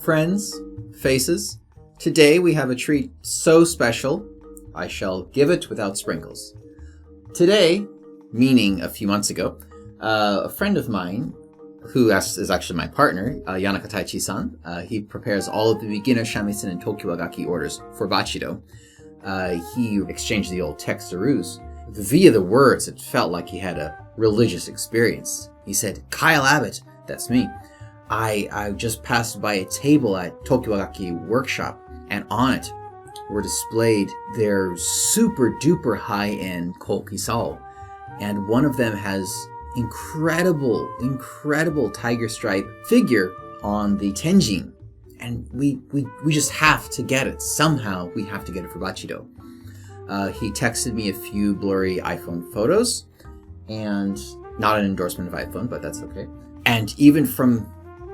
Friends, faces, today we have a treat so special, I shall give it without sprinkles. Today, meaning a few months ago, a friend of mine, who is actually my partner, Yanaka Taichi-san, he prepares all of the beginner shamisen and tokiwagaki orders for Bachido. He exchanged the old textaroos. Via the words, it felt like he had a religious experience. He said, "Kyle Abbott," that's me, I just passed by a table at Tokiwagaki workshop, and on it were displayed their super duper high-end Kouki sao. And one of them has incredible tiger stripe figure on the tenjin. And we just have to get it. Somehow we have to get it for Bachido. He texted me a few blurry iPhone photos, and not an endorsement of iPhone, but that's okay. And even from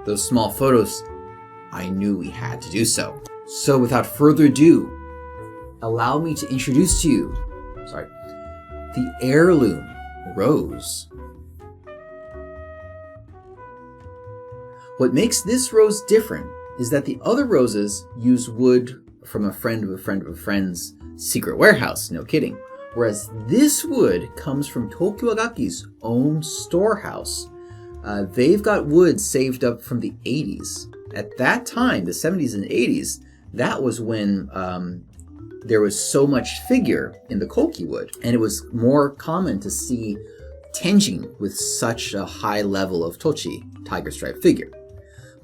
those small photos, I knew we had to do so. So without further ado, allow me to introduce to you, the Heirloom rose. What makes this rose different is that the other roses use wood from a friend of a friend of a friend's secret warehouse, no kidding. Whereas this wood comes from Tokiwagaki's own storehouse. They've got wood saved up from the 80s. At that time, the 70s and 80s, that was when there was so much figure in the Kouki wood, and it was more common to see tenjin with such a high level of tochi, tiger stripe figure.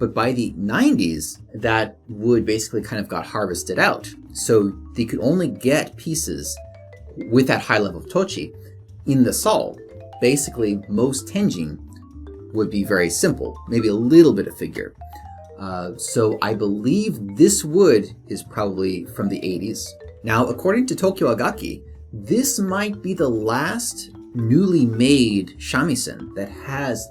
But by the 90s, that wood basically kind of got harvested out. So they could only get pieces with that high level of tochi in the sol. Basically, most tenjin would be very simple, maybe a little bit of figure. So I believe this wood is probably from the 80s. Now, according to Tokiwagaki, this might be the last newly made shamisen that has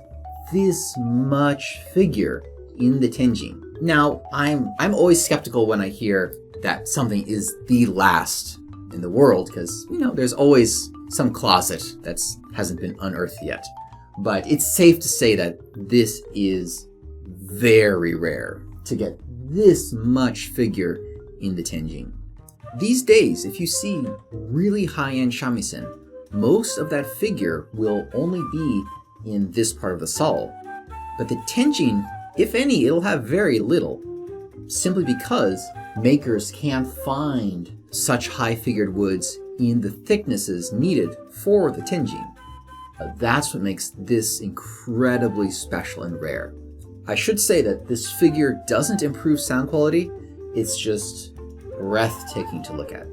this much figure in the tenjin. Now, I'm always skeptical when I hear that something is the last in the world, because, there's always some closet that hasn't been unearthed yet. But it's safe to say that this is very rare to get this much figure in the tenjin. These days, if you see really high-end shamisen, most of that figure will only be in this part of the sol. But the tenjin, if any, it'll have very little, simply because makers can't find such high-figured woods in the thicknesses needed for the tenjin. That's what makes this incredibly special and rare. I should say that this figure doesn't improve sound quality, it's just breathtaking to look at.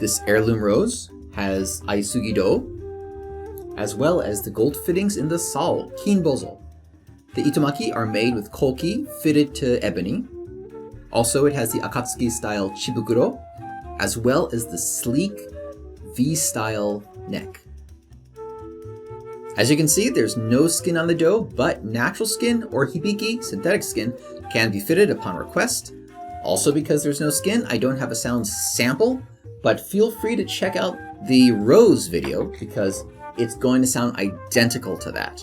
This heirloom rose has aisugi-do, as well as the gold fittings in the sao, kinbozo. The itomaki are made with Kouki fitted to ebony. Also, it has the Akatsuki-style chibukuro, as well as the sleek V-style neck. As you can see, there's no skin on the do, but natural skin or hibiki, synthetic skin, can be fitted upon request. Also, because there's no skin, I don't have a sound sample, but feel free to check out the rose video because it's going to sound identical to that.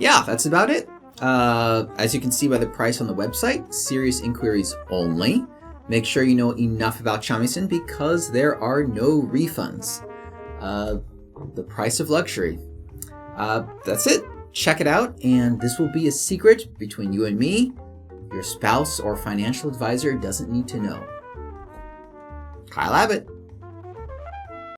Yeah, that's about it. As you can see by the price on the website, serious inquiries only. Make sure you know enough about shamisen because there are no refunds. The price of luxury. That's it. Check it out, and this will be a secret between you and me. Your spouse or financial advisor doesn't need to know. Kyle Abbott.